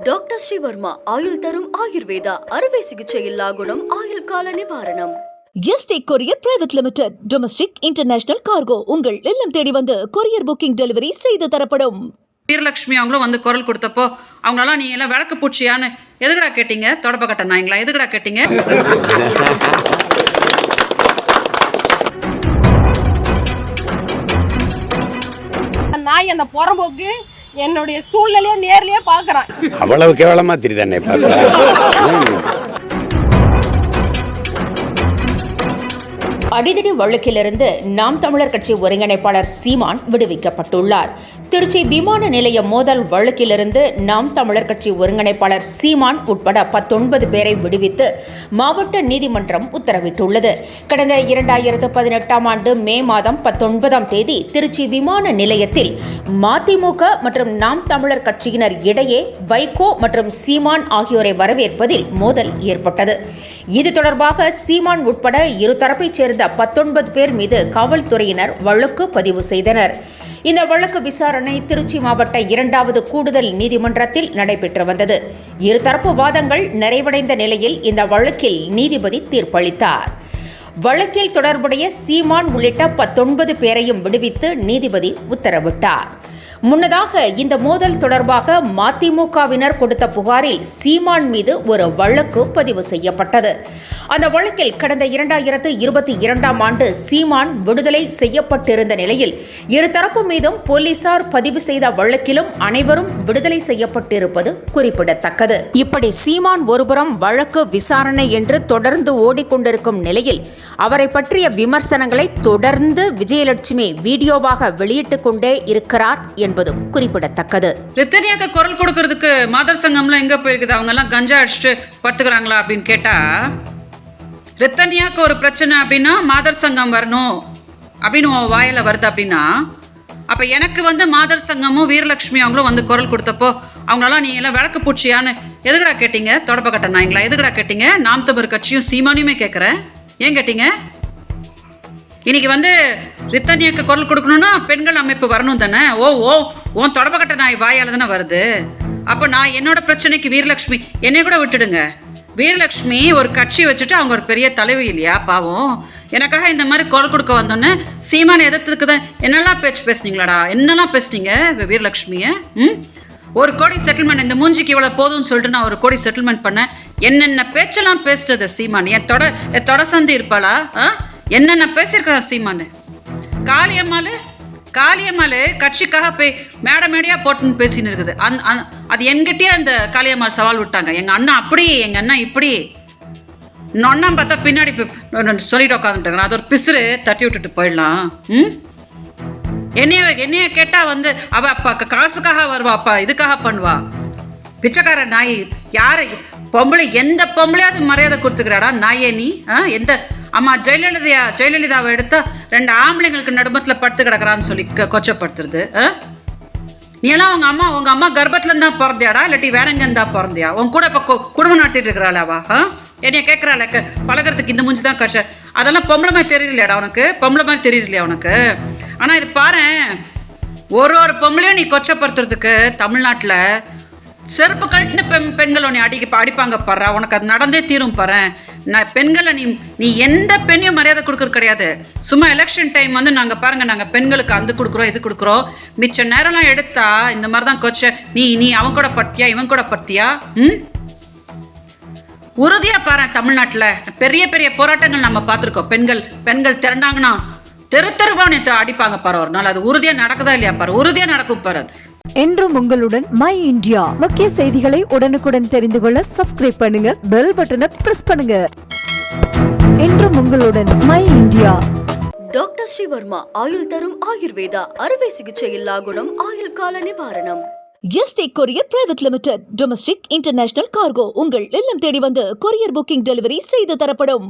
Doctor Sreevarma ஆயுள் தரும் ஆயுர்வேதா அறுவை சிகிச்சையில்லா குணம் ஆயுள் கால நிவாரணம். Yesterday courier private limited. Domestic international cargo உங்கள் இல்லம் தேடி வந்து கொரியர் புக்கிங் டெலிவரி செய்து தரப்படும். வீரலட்சுமி அவங்களும் வந்து குரல் கொடுத்தப்போ அவங்களாம் நீ எல்லாம் விளக்கு பூச்சியான்னு எதுக்கடா கேட்டீங்க? தொடப்ப கட்ட நாய்ங்களா எதுக்கடா கேட்டீங்க? நாய் அந்த புறம்போக்கு என்னுடைய சூழ்நிலையை நேர்லயே பாக்குறான். அவ்வளவு கேவலமா தெரியுதானே பார்க்க. அடிதடி வழக்கிலிருந்து நாம் தமிழர் கட்சி ஒருங்கிணைப்பாளர் சீமான் விடுவிக்கப்பட்டுள்ளார். திருச்சி விமான நிலைய மோதல் வழக்கிலிருந்து நாம் தமிழர் கட்சி ஒருங்கிணைப்பாளர் சீமான் உட்பட 19 பேரை விடுவித்து மாவட்ட நீதிமன்றம் உத்தரவிட்டுள்ளது. கடந்த 2018ஆம் ஆண்டு மே மாதம் 19ஆம் தேதி திருச்சி விமான நிலையத்தில் மதிமுக மற்றும் நாம் தமிழர் கட்சியினர் இடையே வைகோ மற்றும் சீமான் ஆகியோரை வரவேற்பதில் மோதல் ஏற்பட்டது. இது தொடர்பாக சீமான் உட்பட இருதரப்பைச் சேர்ந்த 19 பேர் மீது காவல்துறையினர் வழக்கு பதிவு செய்தனர். இந்த வழக்கு விசாரணை திருச்சி மாவட்ட 2வது கூடுதல் நீதிமன்றத்தில் நடைபெற்று வந்தது. இருதரப்பு வாதங்கள் நிறைவடைந்த நிலையில் இந்த வழக்கில் நீதிபதி தீர்ப்பளித்தார். வழக்கில் தொடர்புடைய சீமான் உள்ளிட்ட 19 பேரையும் விடுவித்து நீதிபதி உத்தரவிட்டார். முன்னதாக இந்த மோதல் தொடர்பாக மதிமுகவினர் கொடுத்த புகாரில் சீமான் மீது ஒரு வழக்கு பதிவு செய்யப்பட்டது. அந்த வழக்கில் கடந்த 2022ஆம் ஆண்டு சீமான் விடுதலை செய்யப்பட்டிருந்த நிலையில் இருதரப்பு மீதும் போலீசார் பதிவு செய்த வழக்கிலும் அனைவரும் விடுதலை செய்யப்பட்டிருப்பது குறிப்பிடத்தக்கது. இப்படி சீமான் ஒருபுறம் வழக்கு விசாரணை என்று தொடர்ந்து ஓடிக்கொண்டிருக்கும் நிலையில் அவரை பற்றிய விமர்சனங்களை தொடர்ந்து விஜயலட்சுமி வீடியோவாக வெளியிட்டுக் கொண்டே இருக்கிறார் என்பதும் குறிப்பிடத்தக்கது. ரித்தனியாக்கு குரல் கொடுக்கறதுக்கு மாதர் சங்கம்லாம் எங்க போயிருக்குது? அவங்க எல்லாம் கஞ்சா அடிச்சுட்டு படுத்துக்கிறாங்களா அப்படின்னு கேட்டா, ரித்தனியாக்கு ஒரு பிரச்சனை அப்படின்னா மாதர் சங்கம் வரணும் அப்படின்னு வாயில வருது அப்படின்னா, அப்ப எனக்கு வந்து மாதர் சங்கமும் வீரலட்சுமி அவங்களும் வந்து குரல் கொடுத்தப்போ அவங்களாம் நீ எல்லாம் விளக்கு பூச்சியான்னு எதுக்கடா கேட்டீங்க? தொடப்ப கட்ட நாய்ங்களா எதுக்கடா கேட்டீங்க? நாம் தமிழர் கட்சியும் சீமானியுமே கேட்குறேன், ஏன் கேட்டீங்க? இன்னைக்கு வந்து ரித்தனியாக்கு குரல் கொடுக்கணும்னா பெண்கள் அமைப்பு வரணும் தானே? உன் தொடப்பக்கட்ட நாய் வாயால் தானே வருது. அப்போ நான் என்னோட பிரச்சனைக்கு வீரலட்சுமி என்னை கூட விட்டுடுங்க. வீரலட்சுமி ஒரு கட்சி வச்சுட்டு அவங்க ஒரு பெரிய தலைவி இல்லையா? பாவம். எனக்காக இந்த மாதிரி குரல் கொடுக்க வந்தோன்னே சீமான எதிர்த்துக்கு தான் என்னெல்லாம் பேச்சு பேசுனீங்களாடா? என்னெல்லாம் பேசுனீங்க வீரலட்சுமியை? 1 கோடி செட்டில்மெண்ட், இந்த மூஞ்சிக்கு இவ்வளோ போதும்னு சொல்லிட்டு நான் 1 கோடி செட்டில்மெண்ட் பண்ணேன். என்னென்ன பேச்செல்லாம் பேசுறது சீமான்? என் தொட சந்தி இருப்பாளா? என்னென்ன பேசியிருக்கிறான் சீமானு? காளியம்மாள் கட்சிக்காக போய் மேடையா போட்டுன்னு பேசின்னு இருக்குது. அது என்கிட்டயே அந்த காளியம்மாள் சவால் விட்டாங்க. எங்கள் அண்ணா அப்படி, எங்கள் அண்ணா இப்படி. நொண்ணாம் பார்த்தா பின்னாடி சொல்லிட்டு உட்காந்துட்டாங்க. அது ஒரு பிசுறு தட்டி விட்டுட்டு போயிடலாம். என்னைய கேட்டால் வந்து அவ அப்பா காசுக்காக வருவா, அப்பா இதுக்காக பண்ணுவா. பிச்சைக்கார நாய். யாரு பொம்பளை? எந்த பொம்பளையாவது மரியாதை கொடுத்துக்கிறாடா நாயே நீ? எந்த அம்மா ஜெயலலிதாவை எடுத்தா 2 ஆம்பளைங்களுக்கு நடுமத்தில் படுத்து கிடக்குறான்னு சொல்லி கொச்சப்படுத்துறது. நீ எல்லாம் உங்க அம்மா கர்ப்பத்துலேருந்து தான் பிறந்தியாடா, இல்லாட்டி வேற எங்கேருந்து தான் பிறந்தியா? உன் கூட இப்போ குடும்பம் நடத்திட்டு இருக்கிறாளாவா? என்னைய கேட்குறாள் பழகிறதுக்கு இந்த மூஞ்சி தான் கட்ச. அதெல்லாம் பொம்பளை மாதிரி தெரியலையாடா உனக்கு? பொம்பளை மாதிரி தெரியலையா உனக்கு? ஆனால் இது பாரு, ஒரு பொம்பளையும் நீ கொச்சப்படுத்துறதுக்கு தமிழ்நாட்டில் செருப்பு கழட்டின பெண்கள் உன்னை அடிப்பாங்க பாரு. உனக்கு அது நடந்தே தீரும் பாரு. நான் பெண்களை நீ எந்த பெண்ணையும் மரியாதை கொடுக்கறது கிடையாது. சும்மா எலெக்ஷன் டைம் வந்து நாங்கள் பெண்களுக்கு அந்த கொடுக்குறோம் இது கொடுக்குறோம். மிச்ச நேரம்லாம் எடுத்தா இந்த மாதிரி தான் கொச்ச. நீ அவன் கூட படுத்தியா இவன் கூட படுத்தியா? உறுதியா பாரு. தமிழ்நாட்டில் பெரிய பெரிய போராட்டங்கள் நம்ம பார்த்துருக்கோம். பெண்கள் திரண்டாங்கன்னா தெருவா அடிப்பாங்க பாரு. ஒரு நாள் அது உறுதியா நடக்குதா இல்லையா பாரு. உறுதியா நடக்கும் பாரு. அது என்றும் உங்களுடன் மை இந்தியா. முக்கிய செய்திகளை உடனுக்குடன் தெரிந்து கொள்ள சப்ஸ்கிரைப் பண்ணுங்க, பெல் பட்டனை பிரஸ் பண்ணுங்க. என்றும் உங்களுடன் மை இந்தியா. டாக்டர் ஸ்ரீவர்மா ஆயுள் தரும் ஆயுர்வேதா அறுவை சிகிச்சையில்லா குணம் ஆயுள் கால நிவாரணம். Yesterday courier private limited. Domestic international cargo உங்கள் இல்லம் தேடி வந்து கொரியர் புக்கிங் டெலிவரி செய்து தரப்படும்.